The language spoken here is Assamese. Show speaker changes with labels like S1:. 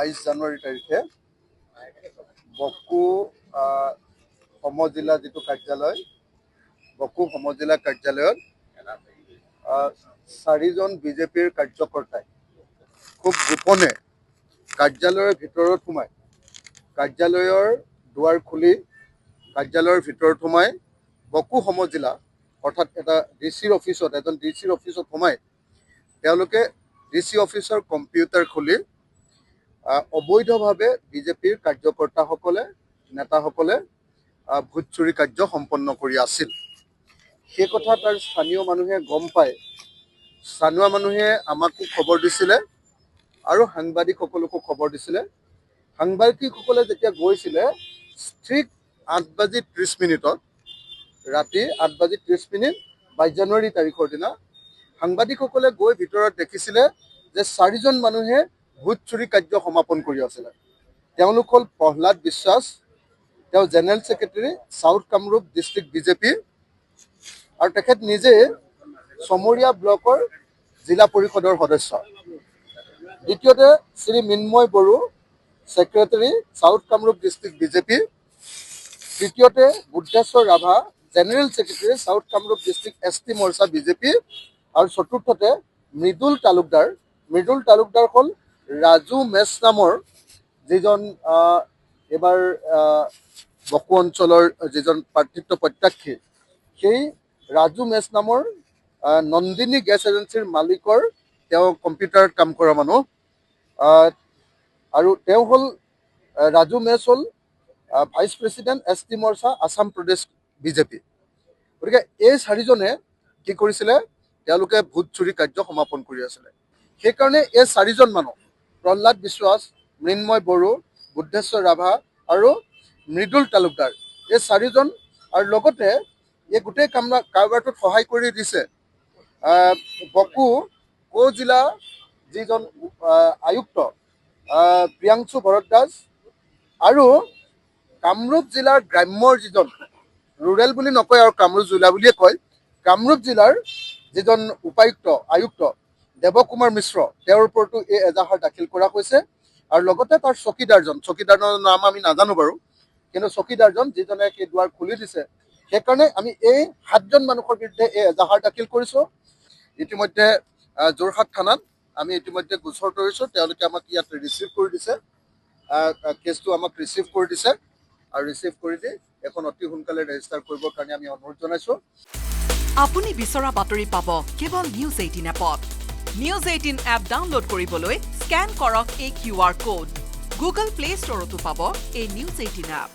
S1: 22 জানুৱাৰী তাৰিখে বকো সমজিলা যিটো কাৰ্যালয় বকো সমজিলা কাৰ্যালয়ত 4জন বিজেপিৰ কাৰ্যকৰ্তাই খুব গোপনে কাৰ্যালয়ৰ ভিতৰত সোমাই কাৰ্যালয়ৰ দুৱাৰ খুলি কাৰ্যালয়ৰ ভিতৰত সোমাই বকো সমজিলা অৰ্থাৎ এটা ডিচিৰ অফিচত এজন ডিচিৰ অফিচত সোমাই তেওঁলোকে ডিচি অফিচৰ কম্পিউটাৰ খুলি অবৈধভাৱে বিজেপিৰ কাৰ্যকৰ্তাসকলে নেতাসকলে ভোট চুৰি কাৰ্য সম্পন্ন কৰি আছিল। সেই কথা তাৰ স্থানীয় মানুহে গম পায়। স্থানীয় মানুহে আমাকো খবৰ দিছিলে আৰু সাংবাদিকসকলকো খবৰ দিছিলে। সাংবাদিকসকলে যেতিয়া গৈছিলে ঠিক 8:30 ৰাতি 8:30 22 জানুৱাৰী তাৰিখৰ দিনা সাংবাদিকসকলে গৈ ভিতৰত দেখিছিলে যে 4জন মানুহে ভোট চুৰি কাৰ্য সমাপন কৰি আছিলে। তেওঁলোক হ'ল প্ৰহ্লাদ বিশ্বাস, তেওঁ general secretary south Kamrup district BJP আৰু তেখেত নিজে চমৰীয়া ব্লকৰ জিলা পৰিষদৰ সদস্য। দ্বিতীয়তে Shri Minmoy Boro, secretary south Kamrup district BJP. তৃতীয়তে Budheswar Rabha, general secretary south Kamrup district ST Morcha BJP. আৰু চতুৰ্থতে মৃদুল তালুকদাৰ হ'ল ৰাজু মেছ নামৰ যিজন এইবাৰ বকো অঞ্চলৰ যিজন প্ৰাৰ্থিত্ব প্ৰত্যাশী, সেই ৰাজু মেছ নামৰ নন্দিনী গেছ এজেঞ্চিৰ মালিকৰ তেওঁ কম্পিউটাৰত কাম কৰা মানুহ। আৰু তেওঁ হ'ল ৰাজু মেছ হ'ল ভাইচ প্ৰেচিডেণ্ট ST মৰ্চা আছাম প্ৰদেশ বিজেপি। গতিকে এই 4জনে কি কৰিছিলে, তেওঁলোকে ভোট চুৰি কাৰ্য সমাপন কৰি আছিলে। সেইকাৰণে এই 4জন মানুহ প্ৰহ্লাদ বিশ্বাস, মৃন্ময় বড়ো, বুদ্ধেশ্বৰ ৰাভা আৰু মৃদুল তালুকদাৰ, এই 4জন আৰু লগতে এই গোটেই কাৰবাৰটোত সহায় কৰি দিছে বকো জিলা যিজন আয়ুক্ত প্ৰিয়াংশু ভৰদ্বাজ আৰু কামৰূপ জিলাৰ গ্ৰাম্যৰ যিজন ৰুৰেল বুলি নকয় আৰু কামৰূপ জিলা বুলিয়ে কয়, কামৰূপ জিলাৰ যিজন আয়ুক্ত দেৱকুমাৰ মিশ্ৰ, তেওঁৰ ওপৰতো এই এজাহাৰ দাখিল কৰা হৈছে। আৰু লগতে তাৰ চকীদাৰজনৰ নাম আমি নাজানো বাৰু, কিন্তু চকীদাৰজন যিজনে সেই দুৱাৰ খুলি দিছে, সেইকাৰণে আমি এই 7জন মানুহৰ বিৰুদ্ধে এই এজাহাৰ দাখিল কৰিছোঁ। ইতিমধ্যে যোৰহাট থানাত আমি ইতিমধ্যে গোচৰ তৰিছোঁ। তেওঁলোকে আমাক ইয়াত ৰিচিভ কৰি দিছে, কেছটো আমাক ৰিচিভ কৰি দিছে আৰু ৰিচিভ কৰি দি এখন অতি সোনকালে ৰেজিষ্টাৰ কৰিবৰ কাৰণে আমি অনুৰোধ জনাইছোঁ।
S2: আপুনি বিচৰা বাতৰি পাব কেৱল নিউজ 18 এপত। নিউজ 18 এপ ডাউনলোড কৰিবলৈ স্কেন কৰক এই QR কোড। গুগল প্লে ষ্টৰতো পাব এই নিউজ 18 এপ।